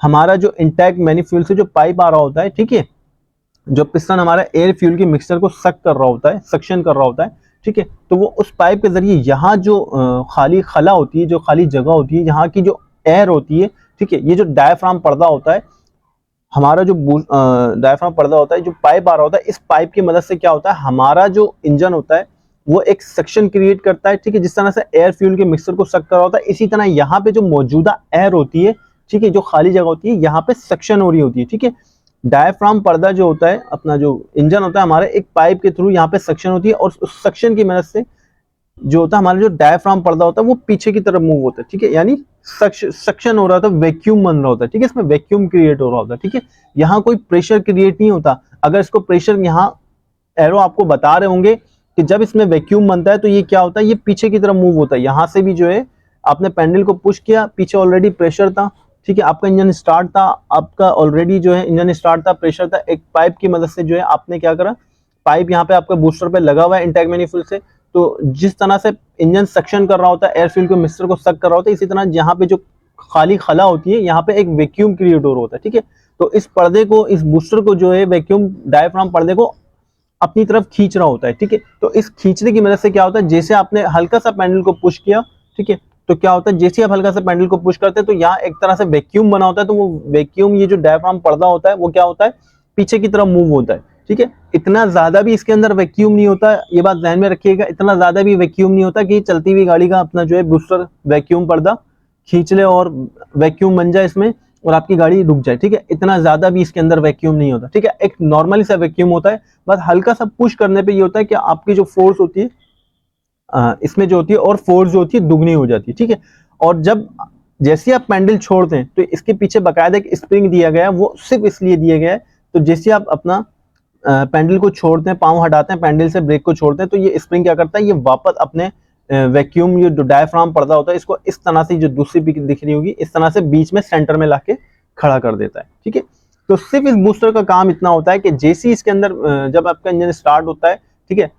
[SPEAKER 1] हमारा जो इंटेक मैनिफोल्ड से जो पाइप आ रहा होता है, ठीक है, जो पिस्टन हमारा एयर फ्यूल के मिक्सचर को सक कर रहा होता है, सक्शन कर रहा होता है, ठीक है। तो वो उस पाइप के जरिए यहाँ जो खाली खला होती है, जो खाली जगह होती है, यहाँ की जो एयर होती है, ठीक है, ये जो डायफ्राम पर्दा होता है, हमारा जो डायफ्राम पर्दा होता है, जो पाइप आ रहा होता है, इस पाइप की मदद से क्या होता है, हमारा जो इंजन होता है वो एक सक्शन क्रिएट करता है, ठीक है। जिस तरह से एयर फ्यूल के मिक्सचर को सक कर रहा होता है, इसी तरह यहाँ पे जो मौजूदा एयर होती है, ठीक है, जो खाली जगह होती है, यहाँ पे सक्शन हो रही होती है, ठीक है। डायफ्राम पर्दा जो होता है, अपना जो इंजन होता है हमारे, एक पाइप के थ्रू यहाँ पे सक्शन होती है और उस सक्शन की मदद से जो होता है हमारा जो डायफ्राम पर्दा होता है वो पीछे की तरफ मूव होता है, ठीक है। यानी सक्शन हो रहा था, वैक्यूम बन रहा होता है, ठीक है, इसमें वैक्यूम क्रिएट हो रहा होता है, ठीक है। यहाँ कोई प्रेशर क्रिएट नहीं होता। अगर इसको प्रेशर, यहाँ एरो आपको बता रहे होंगे कि जब इसमें वैक्यूम बनता है तो ये क्या होता है, ये पीछे की तरफ मूव होता है। यहाँ से भी जो है आपने पैडल को पुश किया, पीछे ऑलरेडी प्रेशर था, ठीक है, आपका इंजन स्टार्ट था, आपका ऑलरेडी जो है इंजन स्टार्ट था, प्रेशर था, एक पाइप की मदद से जो है आपने क्या करा, पाइप यहाँ पे आपका बूस्टर पे लगा हुआ है इंटेक मैनिफोल्ड से। तो जिस तरह से इंजन सक्शन कर रहा होता है, एयर फ्यूल के मिक्सचर को सक कर रहा होता है, इसी तरह यहाँ पे जो खाली खला होती है, यहाँ पे एक वैक्यूम क्रिएट हो रहा होता है, ठीक है। तो इस पर्दे को, इस बूस्टर को जो है वैक्यूम डायफ्राम पर्दे को अपनी तरफ खींच रहा होता है, ठीक है। तो इस खींचने की मदद से क्या होता है, जैसे आपने हल्का सा पैडल को पुश किया, ठीक है, तो क्या होता है, जैसे आप हल्का सा पैडल को पुश करते हैं तो यहाँ एक तरह से वैक्यूम बना होता है। तो वो वैक्यूम, ये जो डायफ्राम पर्दा होता है वो क्या होता है, पीछे की तरफ मूव होता है, ठीक है। इतना ज्यादा भी इसके अंदर वैक्यूम नहीं होता, ये बात ध्यान में रखिएगा, इतना ज्यादा भी वैक्यूम नहीं होता कि चलती हुई गाड़ी का अपना जो है बूस्टर वैक्यूम पर्दा खींच ले और वैक्यूम बन जाए इसमें और आपकी गाड़ी रुक जाए, ठीक है। इतना ज्यादा भी इसके अंदर वैक्यूम नहीं होता, ठीक है। एक नॉर्मली सा वैक्यूम होता है, बस हल्का सा पुश करने पे ये होता है कि आपकी जो फोर्स होती है इसमें जो होती है, और फोर्स जो होती है दुगनी हो जाती है, ठीक है। और जब जैसे आप पैडल छोड़ते हैं तो इसके पीछे बाकायदा एक स्प्रिंग दिया गया है, वो सिर्फ इसलिए दिया गया है, तो जैसे आप अपना पैडल को छोड़ते हैं, पाँव हटाते हैं पैडल से, ब्रेक को छोड़ते हैं, तो ये स्प्रिंग क्या करता है, ये वापस अपने वैक्यूम, ये जो डायफ्राम पर्दा होता है, इसको इस तरह से, जो दूसरी पिक दिख रही होगी, इस तरह से बीच में सेंटर में लाके खड़ा कर देता है, ठीक है। तो सिर्फ इस बूस्टर का काम इतना होता है कि जैसे ही इसके अंदर जब आपका इंजन स्टार्ट होता है, ठीक है,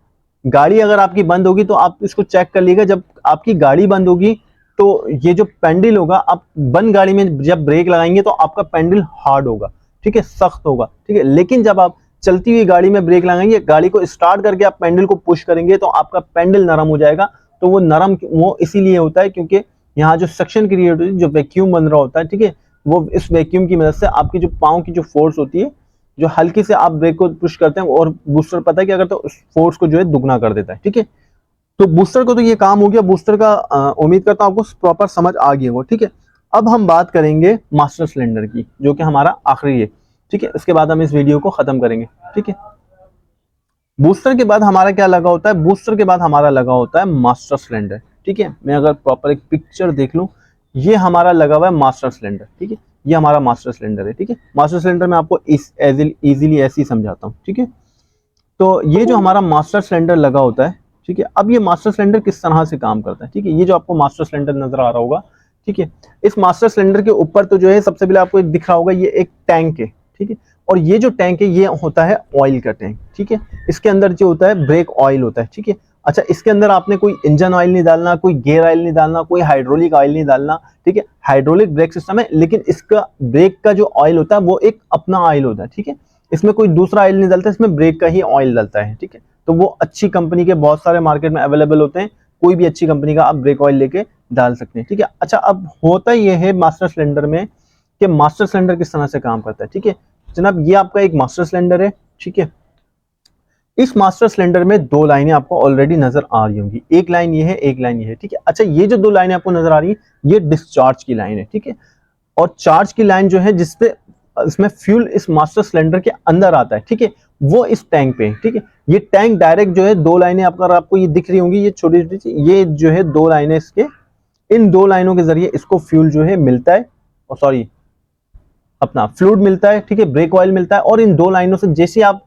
[SPEAKER 1] गाड़ी अगर आपकी बंद होगी तो आप इसको चेक कर लीजिएगा, जब आपकी गाड़ी बंद होगी तो ये जो पेंडल होगा, आप बंद गाड़ी में जब ब्रेक लगाएंगे तो आपका पेंडल हार्ड होगा, ठीक है, सख्त होगा, ठीक है। लेकिन जब आप चलती हुई गाड़ी में ब्रेक लगाएंगे, गाड़ी को स्टार्ट करके आप पेंडल को पुश करेंगे तो आपका पेंडल नरम हो जाएगा। तो वो नरम वो इसीलिए होता है क्योंकि यहाँ जो सक्शन क्रिएट होती है, जो वैक्यूम बन रहा होता है, ठीक है, वो इस वैक्यूम की मदद से आपकी जो पाँव की जो फोर्स होती है, जो हल्की से आप ब्रेक को पुश करते हैं और बूस्टर पता है क्या करता है, उस फोर्स को जो है दुगना कर देता है, ठीक है। तो बूस्टर को तो ये काम हो गया बूस्टर का। उम्मीद करता हूं आपको प्रॉपर समझ आ गई होगा, ठीक है। अब हम बात करेंगे मास्टर सिलेंडर की, जो कि हमारा आखिरी है, ठीक है। इसके बाद हम इस वीडियो को खत्म करेंगे, ठीक है। बूस्टर के बाद हमारा क्या लगा होता है, बूस्टर के बाद हमारा लगा होता है मास्टर सिलेंडर, ठीक है। मैं अगर प्रॉपर एक पिक्चर देख लूं, ये हमारा लगा हुआ है मास्टर सिलेंडर, ठीक है। ये हमारा मास्टर सिलेंडर है, ठीक है। मास्टर सिलेंडर में आपको इजीली ऐसे ही समझाता हूँ, ठीक है। तो ये जो हमारा मास्टर सिलेंडर लगा होता है, ठीक है। अब ये मास्टर सिलेंडर किस तरह से काम करता है, ठीक है। ये जो आपको मास्टर सिलेंडर नजर आ रहा होगा, ठीक है, इस मास्टर सिलेंडर के ऊपर तो जो है सबसे पहले आपको एक दिख रहा होगा, ये एक टैंक है, ठीक है। और ये जो टैंक है ये होता है ऑयल का टैंक, ठीक है। इसके अंदर जो होता है ब्रेक ऑयल होता है, ठीक है। अच्छा, इसके अंदर आपने कोई इंजन ऑयल नहीं डालना, कोई गियर ऑयल नहीं डालना, कोई हाइड्रोलिक ऑयल नहीं डालना, ठीक है। हाइड्रोलिक ब्रेक सिस्टम है, लेकिन इसका ब्रेक का जो ऑयल होता है वो एक अपना ऑयल होता है, ठीक है। इसमें कोई दूसरा ऑयल नहीं डालता, इसमें ब्रेक का ही ऑयल डालता है, ठीक है। तो वो अच्छी कंपनी के बहुत सारे मार्केट में अवेलेबल होते हैं, कोई भी अच्छी कंपनी का आप ब्रेक ऑयल लेके डाल सकते हैं, ठीक है। अच्छा, अब होता ये है मास्टर सिलेंडर में कि मास्टर सिलेंडर किस तरह से काम करता है, ठीक है। जनाब, ये आपका एक मास्टर सिलेंडर है, ठीक है। इस मास्टर सिलेंडर में दो लाइनें आपको ऑलरेडी नजर आ रही होंगी, एक लाइन ये है, एक लाइन ये है, ठीक है। अच्छा, ये जो दो लाइनें आपको नजर आ रही है ये डिस्चार्ज की लाइन है, ठीक है। और चार्ज की लाइन जो है जिसपे इसमें फ्यूल इस मास्टर सिलेंडर के अंदर आता है, ठीक है, वो इस टैंक पे है, ठीक है। ये टैंक डायरेक्ट जो है दो लाइनें आपको ये दिख रही होंगी, ये छोटी छोटी, ये जो है दो लाइनें इसके, इन दो लाइनों के जरिए इसको फ्यूल जो है मिलता है, और सॉरी अपना फ्लूइड मिलता है, ठीक है, ब्रेक ऑयल मिलता है। और इन दो लाइनों से जैसे आप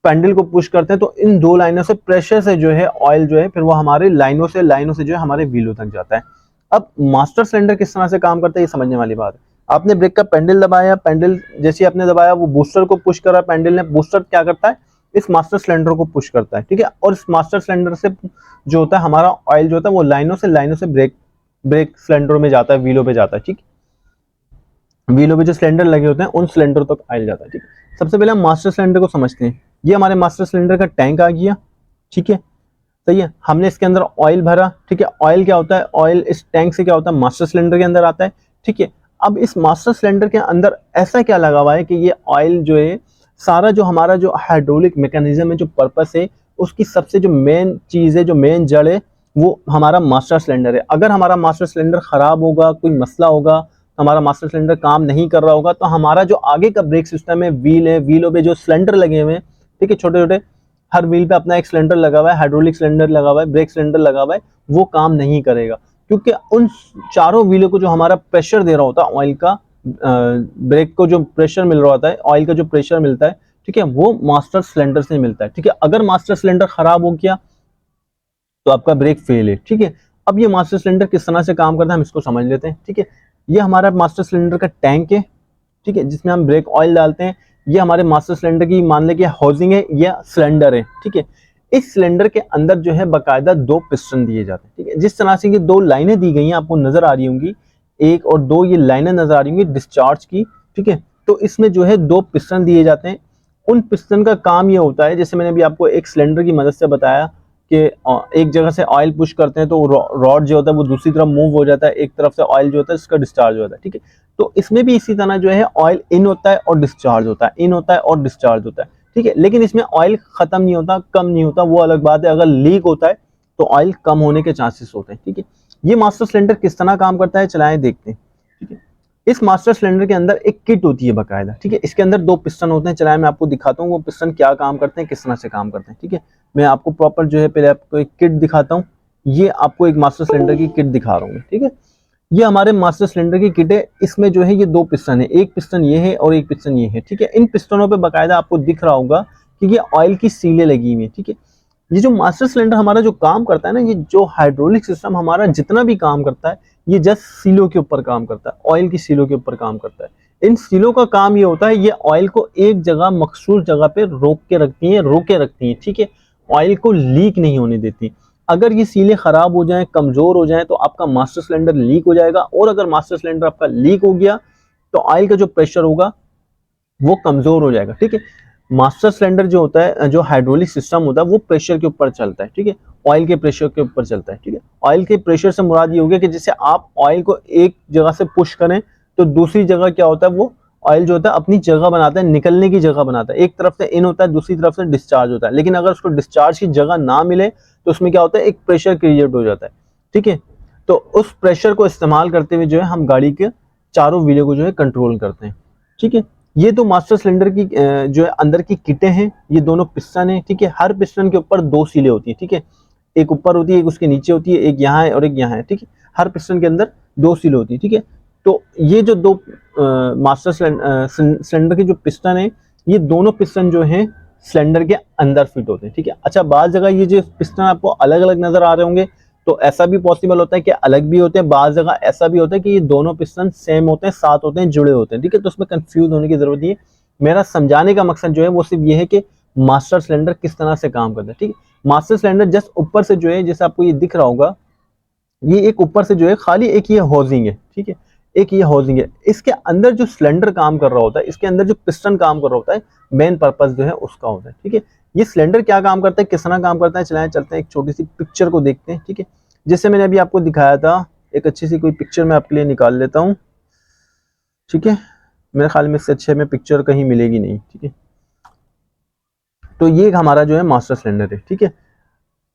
[SPEAKER 1] पैडल को पुश करते हैं तो इन दो लाइनों से प्रेशर से जो है ऑयल जो है फिर वो हमारे लाइनों से जो है हमारे व्हीलों तक जाता है। अब मास्टर सिलेंडर किस तरह से काम करता है ये समझने वाली बात है। आपने ब्रेक का पैडल दबाया, पैडल जैसे आपने दबाया वो बूस्टर को पुश करा, पैडल ने, बूस्टर क्या करता है, इस मास्टर सिलेंडर को पुश करता है, ठीक है। और इस मास्टर सिलेंडर से जो होता है हमारा ऑयल जो होता है वो लाइनों से ब्रेक सिलेंडर में जाता है, व्हीलों पे जाता है, ठीक है। व्हीलों पे जो सिलेंडर लगे होते हैं उन सिलेंडर तक ऑयल जाता है, ठीक है। सबसे पहले हम मास्टर सिलेंडर को समझते हैं। ये हमारे मास्टर सिलेंडर का टैंक आ गया, ठीक है, सही है। हमने इसके अंदर ऑयल भरा, ठीक है। ऑयल क्या होता है, ऑयल इस टैंक से क्या होता है, मास्टर सिलेंडर के अंदर आता है, ठीक है। अब इस मास्टर सिलेंडर के अंदर ऐसा क्या लगा हुआ है कि ये ऑयल जो है सारा जो हमारा जो हाइड्रोलिक मैकेनिज्म है, जो पर्पस है, उसकी सबसे जो मेन चीज है, जो मेन जड़ है, वो हमारा मास्टर सिलेंडर है। अगर हमारा मास्टर सिलेंडर खराब होगा, कोई मसला होगा, हमारा मास्टर सिलेंडर काम नहीं कर रहा होगा, तो हमारा जो आगे का ब्रेक सिस्टम है, व्हील है, व्हीलों पे जो सिलेंडर लगे हुए हैं, ठीक है, छोटे छोटे, हर व्हील पे अपना एक सिलेंडर लगा हुआ है, हाइड्रोलिक सिलेंडर लगा हुआ है, ब्रेक सिलेंडर लगा हुआ है, वो काम नहीं करेगा, क्योंकि उन चारों व्हीलों को जो हमारा प्रेशर दे रहा होता है ऑयल का, ब्रेक को जो प्रेशर मिल रहा होता है, ऑयल का जो प्रेशर मिलता है, ठीक है, वो मास्टर सिलेंडर से मिलता है, ठीक है। अगर मास्टर सिलेंडर खराब हो गया तो आपका ब्रेक फेल है, ठीक है। अब ये मास्टर सिलेंडर किस तरह से काम करता है हम इसको समझ लेते हैं, ठीक है। ये हमारा मास्टर सिलेंडर का टैंक है, ठीक है, जिसमें हम ब्रेक ऑयल डालते हैं। ये हमारे मास्टर सिलेंडर की मान लें कि हाउसिंग है या सिलेंडर है, ठीक है। इस सिलेंडर के अंदर जो है बाकायदा दो पिस्टन दिए जाते हैं, ठीक है। जिस तरह से ये दो लाइनें दी गई हैं आपको नजर आ रही होंगी, एक और दो ये लाइनें नजर आ रही होंगी डिस्चार्ज की, ठीक है। तो इसमें जो है दो पिस्टन दिए जाते हैं। उन पिस्टन का काम ये होता है, जैसे मैंने अभी आपको एक सिलेंडर की मदद से बताया कि एक जगह से ऑयल पुश करते हैं तो रॉड जो होता है वो दूसरी तरफ मूव हो जाता है, एक तरफ से ऑयल जो होता है इसका डिस्चार्ज होता है, ठीक है। तो इसमें भी इसी तरह जो है ऑयल इन होता है और डिस्चार्ज होता है, इन होता है और डिस्चार्ज होता है, ठीक है। लेकिन इसमें ऑयल खत्म नहीं होता, कम नहीं होता, वो अलग बात है। अगर लीक होता है तो ऑयल कम होने के चांसेस होते हैं, ठीक है। ये मास्टर सिलेंडर किस तरह काम करता है चलाएं देखते हैं, ठीक है। इस मास्टर सिलेंडर के अंदर एक किट होती है बाकायदा, ठीक है। इसके अंदर दो पिस्टन होते हैं, चलाएं मैं आपको दिखाता हूँ वो पिस्टन क्या काम करते हैं, किस तरह से काम करते हैं, ठीक है। मैं आपको प्रॉपर जो है पहले आपको एक किट दिखाता हूँ। ये आपको एक मास्टर सिलेंडर की किट दिखा रहा हूँ, ठीक है। ये हमारे मास्टर सिलेंडर की किट है। इसमें जो है ये दो पिस्टन है, एक पिस्टन ये है और एक पिस्टन ये है, ठीक है। इन पिस्टनों पे बाकायदा आपको दिख रहा होगा कि ये ऑयल की सीलें लगी हुई है, ठीक है। ये जो मास्टर सिलेंडर हमारा जो काम करता है ना, ये जो हाइड्रोलिक सिस्टम हमारा जितना भी काम करता है ये जस्ट सीलों के ऊपर काम करता है, ऑयल की सीलों के ऊपर काम करता है। इन सीलों का काम ये होता है, ये ऑयल को एक जगह मखसूस जगह पे रोके रखती हैं, ठीक है, ऑयल को लीक नहीं होने देती। अगर ये सीलें खराब हो जाएं, कमजोर हो जाएं, तो आपका मास्टर सिलेंडर लीक हो जाएगा, और अगर मास्टर सिलेंडर आपका लीक हो गया तो ऑयल का जो प्रेशर होगा वो कमजोर हो जाएगा, ठीक है। मास्टर सिलेंडर जो होता है, जो हाइड्रोलिक सिस्टम होता है, वो प्रेशर के ऊपर चलता है, ठीक है, ऑयल के प्रेशर के ऊपर चलता है, ठीक है। ऑयल के प्रेशर से मुराद ये हो गया कि जैसे आप ऑयल को एक जगह से पुश करें तो दूसरी जगह क्या होता है, वो ऑयल जो होता है अपनी जगह बनाता है, निकलने की जगह बनाता है। एक तरफ से इन होता है, दूसरी तरफ से डिस्चार्ज होता है, लेकिन अगर उसको डिस्चार्ज की जगह ना मिले तो उसमें क्या होता है, एक प्रेशर क्रिएट हो जाता है, ठीक है। तो उस प्रेशर को इस्तेमाल करते हुए जो है हम गाड़ी के चारों व्हीलों को जो है कंट्रोल करते हैं, ठीक है। ये तो मास्टर सिलेंडर की जो है अंदर की किटें हैं, ये दोनों पिस्टन है, ठीक है। हर पिस्टन के ऊपर दो सीलें होती है, ठीक है, एक ऊपर होती है, एक उसके नीचे होती है, एक यहाँ है और एक यहाँ है, ठीक है। हर पिस्टन के अंदर दो सीलें होती है, ठीक है। तो ये जो दो मास्टर सिलेंडर के जो पिस्टन है, ये दोनों पिस्टन जो है सिलेंडर के अंदर फिट होते हैं, ठीक है। अच्छा, बाज जगह ये जो पिस्टन आपको अलग अलग नजर आ रहे होंगे, तो ऐसा भी पॉसिबल होता है कि अलग भी होते हैं, बाज जगह ऐसा भी होता है कि ये दोनों पिस्टन सेम होते हैं, साथ होते हैं, जुड़े होते हैं, ठीक है। तो उसमें कंफ्यूज होने की जरूरत नहीं है। मेरा समझाने का मकसद जो है वो सिर्फ ये है कि मास्टर सिलेंडर किस तरह से काम करता है, ठीक है। मास्टर सिलेंडर जस्ट ऊपर से जो है, जैसे आपको ये दिख रहा होगा, ये एक ऊपर से जो है खाली एक ये होजिंग है, ठीक है, एक ये होजिंग है। इसके अंदर जो सिलेंडर काम कर रहा होता है, इसके अंदर जो पिस्टन काम कर रहा होता है, मेन पर्पस जो है उसका होता है, ठीक है। ये सिलेंडर क्या काम करता है, किस तरह काम करता है, चलाएं चलते हैं एक छोटी सी पिक्चर को देखते हैं, ठीक है। जैसे मैंने अभी आपको दिखाया था, एक अच्छी सी कोई पिक्चर मैं आपके लिए निकाल लेता हूँ, ठीक है। मेरे ख्याल में इससे अच्छे में पिक्चर कहीं मिलेगी नहीं, ठीक है। तो ये हमारा जो है मास्टर सिलेंडर है, ठीक है।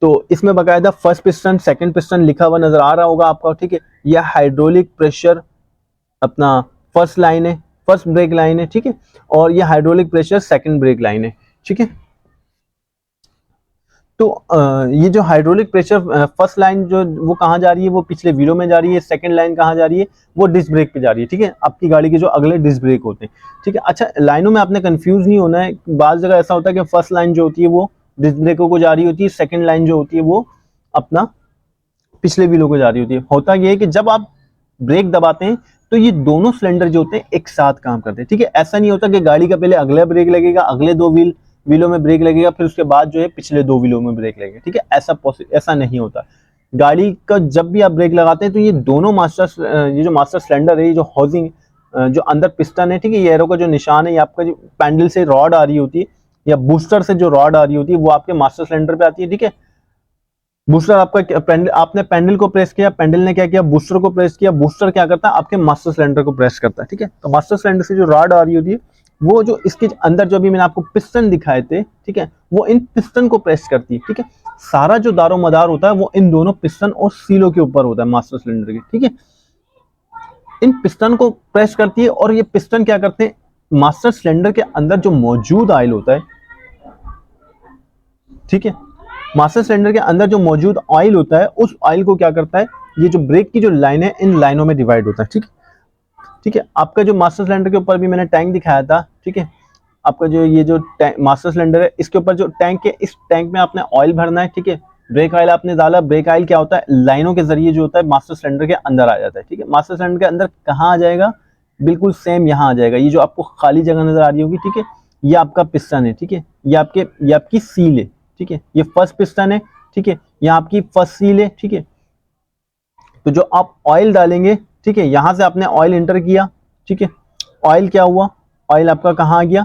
[SPEAKER 1] तो इसमें बकायदा फर्स्ट पिस्टन, सेकंड पिस्टन लिखा हुआ नजर आ रहा होगा आपका, ठीक है। यह हाइड्रोलिक प्रेशर अपना फर्स्ट लाइन है, फर्स्ट ब्रेक लाइन है, ठीक है। और यह hydraulic pressure second brake line है, ठीक है। तो ये जो हाइड्रोलिक प्रेशर फर्स्ट लाइन जो वो कहाँ जा रही है, वो पिछले व्हीलों में जा रही है। सेकंड लाइन कहाँ जा रही है, वो डिस्क ब्रेक पे जा रही है, ठीक है, आपकी गाड़ी के जो अगले डिस्क ब्रेक होते हैं, ठीक है। अच्छा, लाइनों में आपने कंफ्यूज नहीं होना है। बाज़ जगह ऐसा होता है कि फर्स्ट लाइन जो होती है वो डिस्क ब्रेकों को जा रही होती है, सेकंड लाइन जो होती है वो अपना पिछले व्हीलों को जा रही होती है। होता यह है कि जब आप ब्रेक दबाते हैं तो ये दोनों सिलेंडर जो होते हैं एक साथ काम करते हैं, ठीक है। ऐसा नहीं होता कि गाड़ी का पहले अगला ब्रेक लगेगा, अगले दो व्हीलों में ब्रेक लगेगा, फिर उसके बाद जो है पिछले दो व्हीलों में ब्रेक लगेगा, ठीक है। ऐसा नहीं होता। गाड़ी का जब भी आप ब्रेक लगाते हैं तो ये दोनों ये जो मास्टर सिलेंडर है, ये जो हाउसिंग जो अंदर पिस्टन है, ठीक है, ये एरो का जो निशान है, ये आपका जो पैंडल से रॉड आ रही होती है या बूस्टर से जो रॉड आ रही होती है वो आपके मास्टर सिलेंडर पे आती है, ठीक है। बूस्टर आपका पेंडल, आपने पेंडल को प्रेस किया, पेंडल ने क्या किया, बूस्टर को प्रेस किया, बूस्टर क्या करता है, आपके मास्टर सिलेंडर को प्रेस करता है, ठीक है। तो मास्टर सिलेंडर से जो रॉड आ रही होती है, वो जो इसके अंदर जो भी मैंने आपको पिस्टन दिखाए थे, ठीक है, वो इन पिस्टन को प्रेस करती है, ठीक है। सारा जो दारो मदार होता है वो इन दोनों पिस्टन और सीलों के ऊपर होता है मास्टर सिलेंडर के, ठीक है। इन पिस्टन को प्रेस करती है और ये पिस्टन क्या करते हैं, मास्टर सिलेंडर के अंदर जो मौजूद ऑयल होता है, ठीक है, मास्टर सिलेंडर के अंदर जो मौजूद ऑयल होता है, उस ऑयल को क्या करता है, ये जो ब्रेक की जो लाइन है, इन लाइनों में डिवाइड होता है, ठीक है। ठीक है, आपका जो मास्टर सिलेंडर के ऊपर भी मैंने टैंक दिखाया था, ठीक है। आपका जो ये जो मास्टर सिलेंडर है, इसके ऊपर जो टैंक है, इस टैंक में आपने ऑयल भरना है, ठीक है। ब्रेक ऑयल आपने डाला, ब्रेक ऑयल क्या होता है, लाइनों के जरिए जो होता है मास्टर सिलेंडर के अंदर आ जाता है, ठीक है। मास्टर सिलेंडर के अंदर कहाँ आ जाएगा, बिल्कुल सेम यहाँ आ जाएगा। ये जो आपको खाली जगह नजर आ रही होगी, ठीक है, ये आपका पिस्टन है, ठीक है, ये आपकी सील है, ठीक है, ये फर्स्ट पिस्टन है, ठीक है, यहाँ आपकी फर्स्ट सील है, ठीक है। तो जो आप ऑयल डालेंगे, ठीक है, यहां से आपने ऑयल एंटर किया, ठीक है, ऑयल क्या हुआ, ऑयल आपका कहाँ आ गया,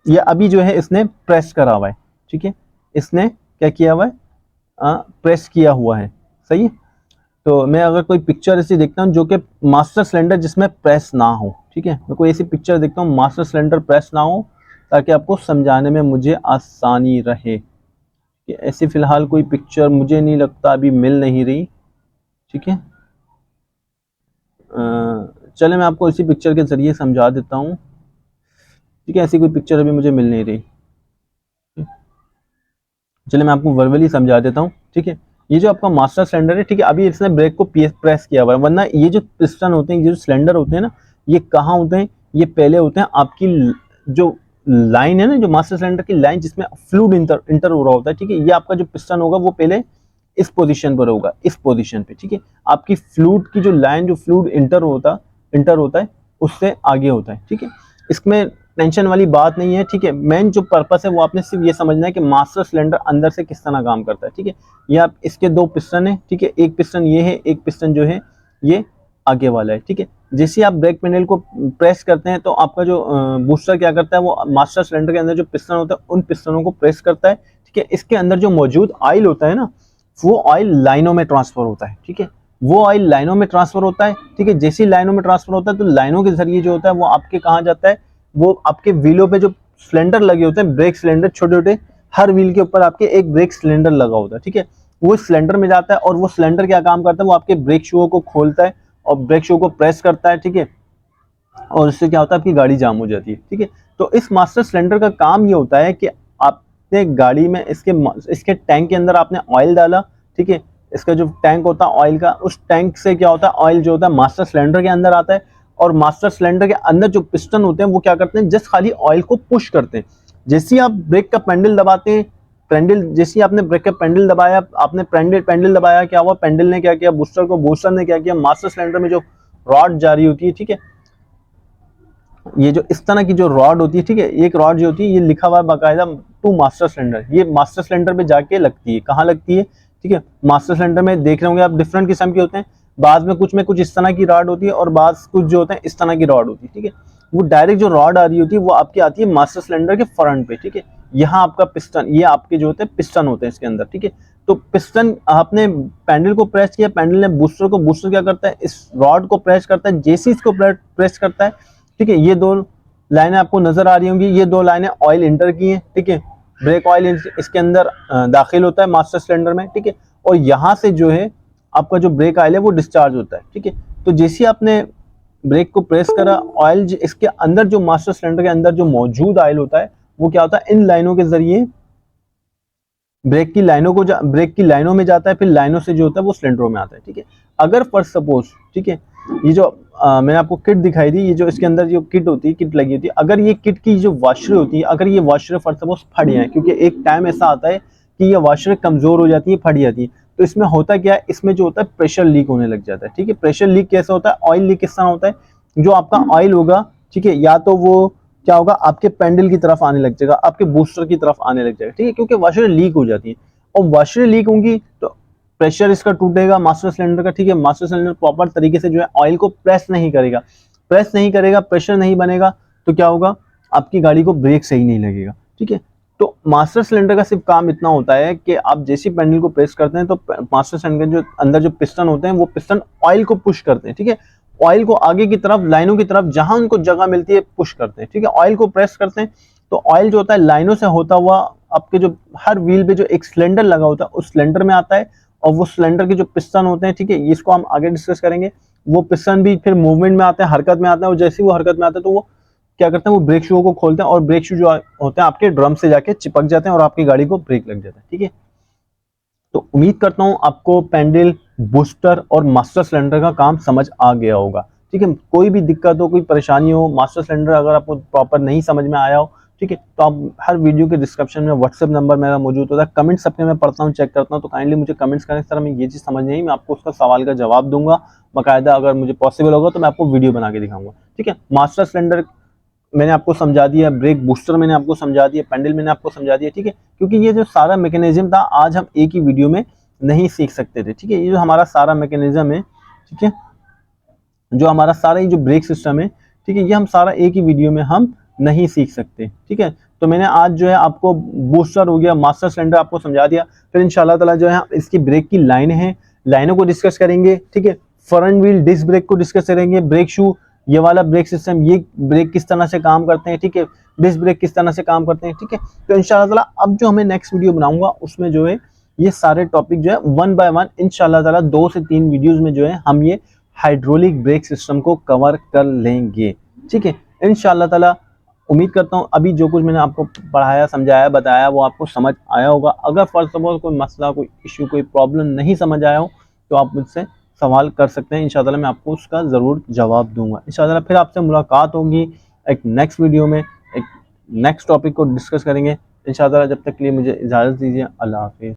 [SPEAKER 1] ये अभी जो है इसने प्रेस करा हुआ है, ठीक है, इसने क्या किया हुआ है, प्रेस किया हुआ है, सही है। तो मैं अगर कोई पिक्चर ऐसी देखता हूँ जो कि मास्टर सिलेंडर जिसमें प्रेस ना हो, ठीक है, मैं कोई ऐसी पिक्चर देखता हूँ मास्टर सिलेंडर प्रेस ना हो, ताकि आपको समझाने में मुझे आसानी रहे। ऐसी फिलहाल कोई पिक्चर मुझे नहीं लगता अभी मिल नहीं रही, ठीक है। चले मैं आपको इसी पिक्चर के जरिए समझा देता हूँ, ठीक है। ऐसी कोई पिक्चर अभी मुझे मिल नहीं रही, चले मैं आपको वर्बली समझा देता हूँ, ठीक है। ये जो आपका मास्टर सिलेंडर है, ठीक है, अभी इसने ब्रेक को प्रेस किया हुआ है, वरना ये जो पिस्टन होते हैं, ये जो सिलेंडर होते हैं ना, ये कहाँ होते हैं, ये पहले होते हैं आपकी जो लाइन है ना, जो मास्टर सिलेंडर की लाइन जिसमें फ्लूइड इंटर हो रहा होता है, ठीक है, ये आपका जो पिस्टन होगा वो पहले इस पोजीशन पर होगा, इस पोजीशन पे, ठीक है। आपकी फ्लूइड की जो लाइन, जो फ्लूइड इंटर होता है, उससे आगे होता है, ठीक है। इसमें टेंशन वाली बात नहीं है, ठीक है। मेन जो पर्पस है वो आपने सिर्फ ये समझना है कि मास्टर सिलेंडर अंदर से किस तरह काम करता है, ठीक है। ये आप इसके 2 पिस्टन है, ठीक है। एक पिस्टन ये है, एक पिस्टन जो है ये आगे वाला है, ठीक है। जैसे आप ब्रेक पैडल को प्रेस करते हैं तो आपका जो बूस्टर क्या करता है, वो मास्टर सिलेंडर के अंदर जो पिस्टन होता है उन पिस्टनों को प्रेस करता है, ठीक है। इसके अंदर जो मौजूद ऑयल होता है ना, वो ऑयल लाइनों में ट्रांसफर होता है, ठीक है। वो ऑयल लाइनों में ट्रांसफर होता है, ठीक है। जैसे लाइनों में ट्रांसफर होता है तो लाइनों के जरिए जो होता है वो आपके कहाँ जाता है, वो आपके व्हीलों पे जो सिलेंडर लगे होते हैं, ब्रेक सिलेंडर छोटे छोटे, हर व्हील के ऊपर आपके एक ब्रेक सिलेंडर लगा होता है, ठीक है। वो सिलेंडर में जाता है और वो सिलेंडर क्या काम करता है, वो आपके ब्रेक शू को खोलता है और ब्रेक शू को प्रेस करता है, ठीक है। और इससे क्या होता है, आपकी गाड़ी जाम हो जाती है, ठीक है। तो इस मास्टर सिलेंडर का काम ये होता है कि आपने गाड़ी में इसके टैंक के अंदर आपने ऑयल डाला, ठीक है। इसका जो टैंक होता है ऑयल का, उस टैंक से क्या होता है, ऑयल जो होता है मास्टर सिलेंडर के अंदर आता है और मास्टर सिलेंडर के अंदर जो पिस्टन होते हैं वो क्या करते हैं, जस्ट खाली ऑयल को पुश करते हैं। जैसे ही आप ब्रेक का पेंडल दबाते हैं, पेंडल जैसे ही आपने ब्रेक का पेंडल दबाया, आपने पेंडल दबाया, क्या हुआ, पेंडल ने क्या किया, बूस्टर ने क्या किया, मास्टर सिलेंडर में जो रॉड जारी होती है, ठीक है, ये जो इस तरह की जो रॉड होती है, ठीक है, एक रॉड जो होती है ये लिखा हुआ है बाकायदा टू मास्टर सिलेंडर, ये मास्टर सिलेंडर पे जाके लगती है। कहाँ लगती है, ठीक है, मास्टर सिलेंडर में देख रहे होंगे आप डिफरेंट किस्म के होते हैं, बाद में कुछ इस तरह की रॉड होती है और बाद कुछ जो होते हैं इस तरह की रॉड होती है, ठीक है। वो डायरेक्ट जो रॉड आ रही होती है वो आपकी आती है मास्टर सिलेंडर के फ्रंट पे, ठीक है। यहाँ आपका पिस्टन, ये आपके जो होते हैं पिस्टन होते हैं इसके अंदर, ठीक है। तो पिस्टन आपने पैडल को प्रेस किया, पैडल ने बूस्टर क्या करता है, इस रॉड को प्रेस करता है, जैसे इसको प्रेस करता है, ठीक है। ये 2 लाइनें आपको नजर आ रही होंगी, ये 2 लाइनें ऑयल इंटर की हैं, ठीक है। ब्रेक ऑयल इसके अंदर दाखिल होता है मास्टर सिलेंडर में, ठीक है। और यहाँ से जो है आपका जो ब्रेक ऑयल है वो डिस्चार्ज होता है, ठीक है। तो जैसे आपने ब्रेक को प्रेस करा, ऑयल इसके अंदर जो मास्टर सिलेंडर के अंदर जो मौजूद ऑयल होता है वो क्या होता है, इन लाइनों के जरिए ब्रेक की लाइनों में जाता है, फिर लाइनों से जो होता है वो सिलेंडरों में आता है, ठीक है। अगर फॉर सपोज, ठीक है, ये जो मैंने आपको किट दिखाई थी, ये जो इसके अंदर जो किट होती है, किट लगी होती है, अगर ये किट की जो वाशरें होती है, अगर ये वाशरें फॉर सपोज फट जाए, क्योंकि एक टाइम ऐसा आता है कि ये वाशरें कमजोर हो जाती है, फट जाती है, तो इसमें होता क्या है, इसमें जो होता है प्रेशर लीक होने लग जाता है, ठीक है। प्रेशर लीक कैसा होता है, ऑयल लीक किस तरह होता है, जो आपका ऑयल होगा, ठीक है, या तो वो क्या होगा, आपके पेंडल की तरफ आने लग जाएगा, आपके बूस्टर की तरफ आने लग जाएगा, ठीक है, क्योंकि वाशरें लीक हो जाती है। और वाशरें लीक होंगी तो प्रेशर इसका टूटेगा मास्टर सिलेंडर का, ठीक है। मास्टर सिलेंडर प्रॉपर तरीके से जो है ऑयल को प्रेस नहीं करेगा, प्रेशर नहीं बनेगा, तो क्या होगा, आपकी गाड़ी को ब्रेक सही नहीं लगेगा, ठीक है। तो मास्टर सिलेंडर का सिर्फ काम इतना होता है कि आप जैसे पेंडल को प्रेस करते हैं तो मास्टर सिलेंडर जो अंदर जो पिस्टन होते हैं वो पिस्टन ऑयल को पुश करते हैं, ठीक है। ऑयल को आगे की तरफ, लाइनों की तरफ जहां उनको जगह मिलती है पुश करते हैं, ठीक है। ऑयल को प्रेस करते हैं तो ऑयल जो होता है लाइनों से होता हुआ आपके जो हर व्हील पे जो एक सिलेंडर लगा होता है उस सिलेंडर में आता है, और वो सिलेंडर के जो पिस्टन होते हैं, ठीक है, इसको हम आगे डिस्कस करेंगे, वो पिस्टन भी फिर मूवमेंट में आते हैं, हरकत में आते हैं, और जैसे ही वो हरकत में आते हैं तो वो क्या करते हैं, वो ब्रेक शू को खोलते हैं और ब्रेक शू जो होते हैं आपके ड्रम से जाके चिपक जाते हैं और आपकी गाड़ी को ब्रेक लग जाता है, ठीक है। तो उम्मीद करता हूं आपको पेंडल, बूस्टर और मास्टर सिलेंडर का काम समझ आ गया होगा, ठीक है। कोई भी दिक्कत हो, कोई परेशानी हो, मास्टर सिलेंडर अगर आपको प्रॉपर नहीं समझ में आया हो, ठीक है, तो आप हर वीडियो के डिस्क्रिप्शन में व्हाट्सएप नंबर मेरा मौजूद होता है, कमेंट्स अपने मैं पढ़ता हूँ, चेक करता हूँ, तो काइंडली मुझे कमेंट्स करें, सर हमें ये चीज़ समझ नहीं आई, मैं आपको उसका सवाल का जवाब दूंगा बाकायदा, अगर मुझे पॉसिबल होगा तो मैं आपको वीडियो बना के दिखाऊंगा, ठीक है। मास्टर सिलेंडर मैंने आपको समझा दिया, ब्रेक बूस्टर मैंने आपको समझा दिया, पेंडल मैंने आपको समझा दिया, ठीक है, क्योंकि ये जो सारा मैकेनिज्म था आज हम एक ही वीडियो में नहीं सीख सकते थे, ठीक है। ये जो हमारा सारा मैकेनिज्म है, ठीक है, जो हमारा सारा ये जो ब्रेक सिस्टम है, ठीक है, ये हम सारा एक ही वीडियो में हम नहीं सीख सकते, ठीक है। तो मैंने आज जो है आपको बूस्टर हो गया, मास्टर सिलेंडर आपको समझा दिया, फिर इंशाल्लाह ताला जो है इसकी ब्रेक की लाइन है, लाइनों को डिस्कस करेंगे, ठीक है। फ्रंट व्हील डिस्क ब्रेक को डिस्कस करेंगे, ब्रेक शू, ये वाला ब्रेक सिस्टम, ये ब्रेक किस तरह से काम करते हैं, ठीक है, डिस्क ब्रेक किस तरह से काम करते हैं, ठीक है। तो इंशाल्लाह ताला अब जो हमें नेक्स्ट वीडियो बनाऊंगा उसमें जो है ये सारे टॉपिक जो है 1 बाय 1 इंशाल्लाह ताला 2 से 3 वीडियोस में जो है हम ये हाइड्रोलिक ब्रेक सिस्टम को कवर कर लेंगे, ठीक है, इंशाल्लाह ताला। उम्मीद करता हूँ अभी जो कुछ मैंने आपको पढ़ाया, समझाया, बताया वो आपको समझ आया होगा। अगर फॉर सपोज कोई मसला, कोई इशू, कोई प्रॉब्लम नहीं समझ आया हो तो आप मुझसे सवाल कर सकते हैं, इंशाल्लाह मैं आपको उसका ज़रूर जवाब दूंगा। इंशाल्लाह फिर आपसे मुलाकात होगी एक नेक्स्ट वीडियो में, एक नेक्स्ट टॉपिक को डिस्कस करेंगे इंशाल्लाह। जब तक के लिए मुझे इजाज़त दीजिए, अल्लाह हाफिज़।